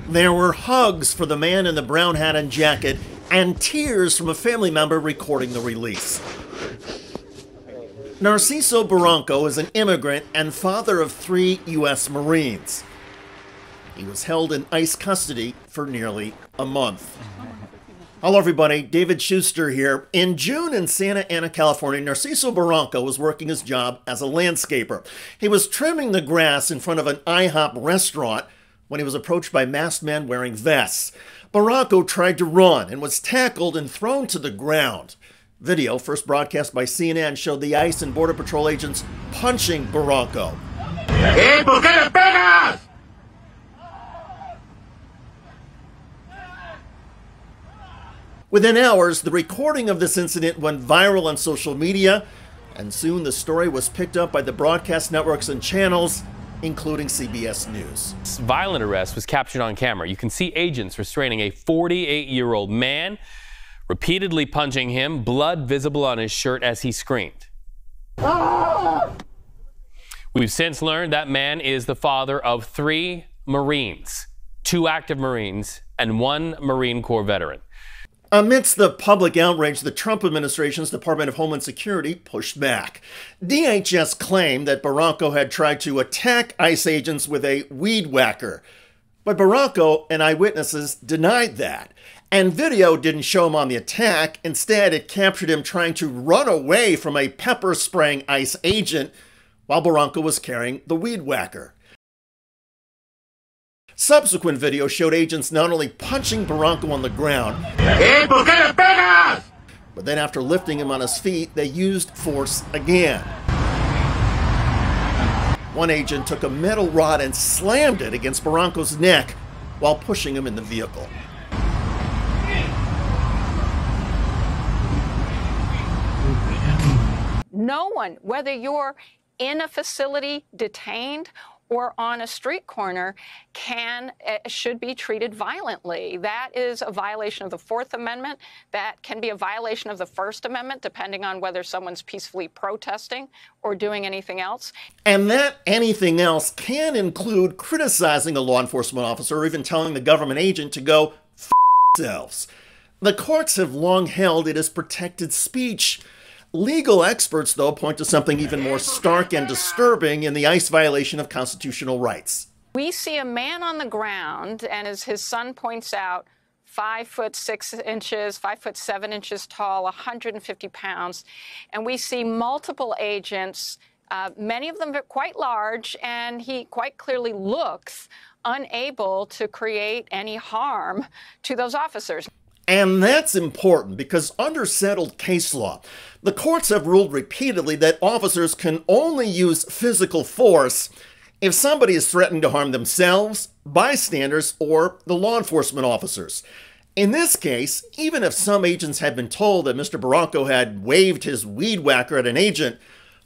There were hugs for the man in the brown hat and jacket, and tears from a family member recording the release. Narcisco Barranco is an immigrant and father of 3 U.S. Marines. He was held in ICE custody for nearly a month. Hello everybody, David Shuster here. In June in Santa Ana, California, Narcisco Barranco was working his job as a landscaper. He was trimming the grass in front of an IHOP restaurant when he was approached by masked men wearing vests. Barranco tried to run and was tackled and thrown to the ground. Video, first broadcast by CNN, showed the ICE and Border Patrol agents punching Barranco. Hey, ¿por qué le pegas? Within hours, the recording of this incident went viral on social media, and soon the story was picked up by the broadcast networks and channels, including CBS News. This violent arrest was captured on camera. You can see agents restraining a 48-year-old man, repeatedly punching him, blood visible on his shirt as he screamed. We've since learned that man is the father of 3 Marines, 2 active Marines, and 1 Marine Corps veteran. Amidst the public outrage, the Trump administration's Department of Homeland Security pushed back. DHS claimed that Barranco had tried to attack ICE agents with a weed whacker. But Barranco and eyewitnesses denied that. And video didn't show him on the attack. Instead, it captured him trying to run away from a pepper-spraying ICE agent while Barranco was carrying the weed whacker. Subsequent video showed agents not only punching Barranco on the ground, Hey, ¿por qué le pegas? but then after lifting him on his feet, they used force again. One agent took a metal rod and slammed it against Barranco's neck while pushing him in the vehicle. No one, whether you're in a facility detained or on a street corner, should be treated violently. That is a violation of the Fourth Amendment. That can be a violation of the First Amendment, depending on whether someone's peacefully protesting or doing anything else. And that anything else can include criticizing a law enforcement officer or even telling the government agent to go f themselves. The courts have long held it as protected speech. Legal experts, though, point to something even more stark and disturbing in the ICE violation of constitutional rights. We see a man on the ground, and as his son points out, 5'6" 5'7" tall, 150 pounds, and we see multiple agents, many of them are quite large, and he quite clearly looks unable to create any harm to those officers. And that's important because under settled case law, the courts have ruled repeatedly that officers can only use physical force if somebody is threatening to harm themselves, bystanders, or the law enforcement officers. In this case, even if some agents had been told that Mr. Barranco had waved his weed whacker at an agent,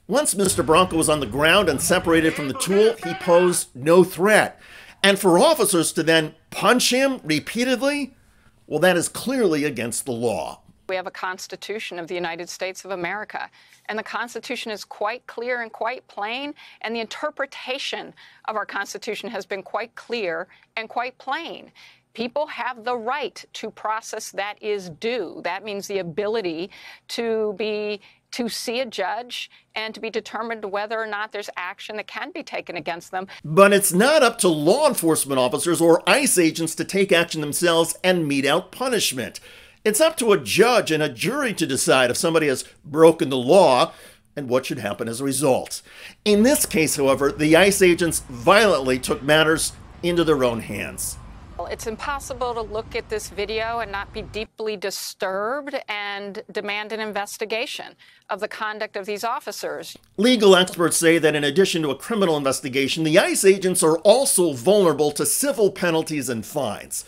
once Mr. Barranco was on the ground and separated from the tool, he posed no threat. And for officers to then punch him repeatedly, well, that is clearly against the law. We have a Constitution of the United States of America, and the Constitution is quite clear and quite plain, and the interpretation of our Constitution has been quite clear and quite plain. People have the right to process that is due. That means the ability to see a judge and to be determined whether or not there's action that can be taken against them. But it's not up to law enforcement officers or ICE agents to take action themselves and mete out punishment. It's up to a judge and a jury to decide if somebody has broken the law and what should happen as a result. In this case, however, the ICE agents violently took matters into their own hands. It's impossible to look at this video and not be deeply disturbed and demand an investigation of the conduct of these officers. Legal experts say that in addition to a criminal investigation, the ICE agents are also vulnerable to civil penalties and fines.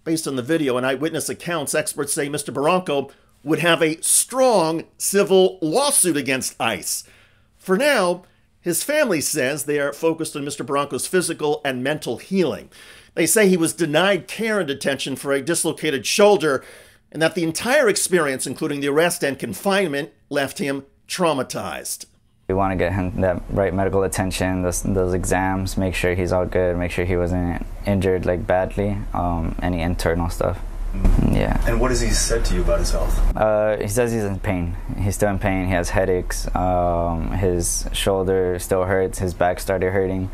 Based on the video and eyewitness accounts, experts say Mr. Barranco would have a strong civil lawsuit against ICE. For now, his family says they are focused on Mr. Barranco's physical and mental healing. They say he was denied care in detention for a dislocated shoulder and that the entire experience, including the arrest and confinement, left him traumatized. We want to get him that right medical attention, those exams, make sure he's all good, make sure he wasn't injured like badly, any internal stuff. Yeah. And what has he said to you about his health? He says he's in pain. He's still in pain. He has headaches. His shoulder still hurts. His back started hurting.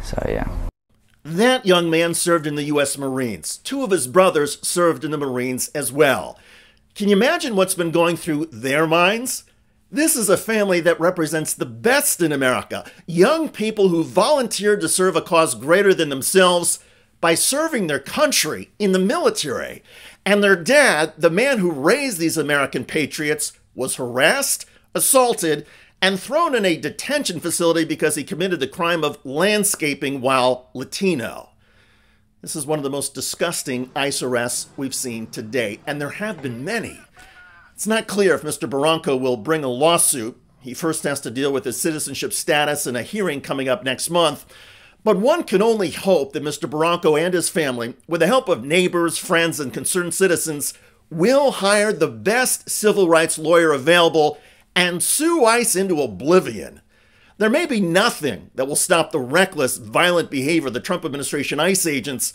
So, yeah. That young man served in the U.S. Marines. 2 of his brothers served in the Marines as well. Can you imagine what's been going through their minds? This is a family that represents the best in America. Young people who volunteered to serve a cause greater than themselves by serving their country in the military. And their dad, the man who raised these American patriots, was harassed, assaulted, and thrown in a detention facility because he committed the crime of landscaping while Latino. This is one of the most disgusting ICE arrests we've seen to date, and there have been many. It's not clear if Mr. Barranco will bring a lawsuit. He first has to deal with his citizenship status in a hearing coming up next month. But one can only hope that Mr. Barranco and his family, with the help of neighbors, friends, and concerned citizens, will hire the best civil rights lawyer available and sue ICE into oblivion. There may be nothing that will stop the reckless, violent behavior of the Trump administration ICE agents,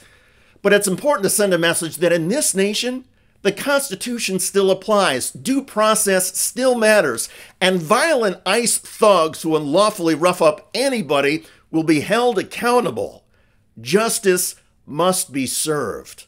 but it's important to send a message that in this nation, the Constitution still applies, due process still matters, and violent ICE thugs who unlawfully rough up anybody will be held accountable. Justice must be served.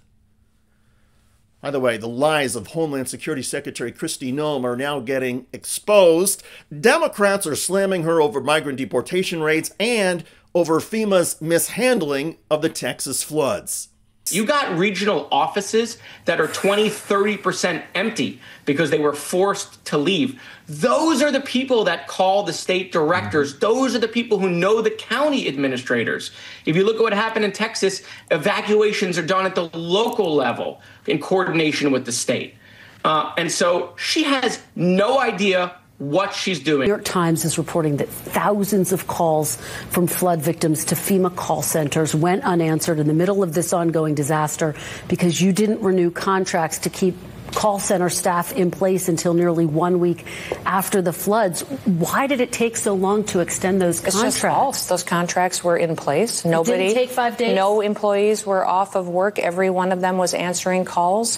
By the way, the lies of Homeland Security Secretary Kristi Noem are now getting exposed. Democrats are slamming her over migrant deportation rates and over FEMA's mishandling of the Texas floods. You got regional offices that are 20, 30% empty because they were forced to leave. Those are the people that call the state directors. Those are the people who know the county administrators. If you look at what happened in Texas, evacuations are done at the local level in coordination with the state. And so she has no idea what she's doing. The New York Times is reporting that thousands of calls from flood victims to FEMA call centers went unanswered in the middle of this ongoing disaster because you didn't renew contracts to keep call center staff in place until nearly 1 week after the floods. Why did it take so long to extend those contracts? It's just false. Those contracts were in place. Nobody, it didn't take 5 days? No employees were off of work. Every one of them was answering calls.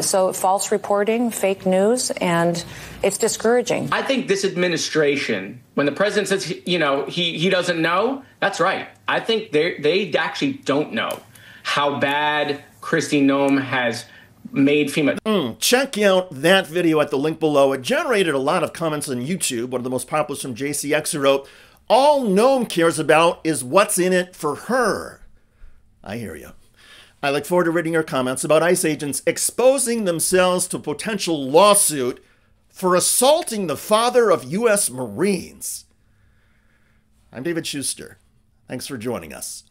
So false reporting, fake news, and it's discouraging. I think this administration, when the president says, he doesn't know, that's right. I think they actually don't know how bad Kristi Noem has made FEMA. Check out that video at the link below. It generated a lot of comments on YouTube. One of the most popular from JCX, who wrote, "All Noem cares about is what's in it for her." I hear you. I look forward to reading your comments about ICE agents exposing themselves to a potential lawsuit for assaulting the father of U.S. Marines. I'm David Shuster. Thanks for joining us.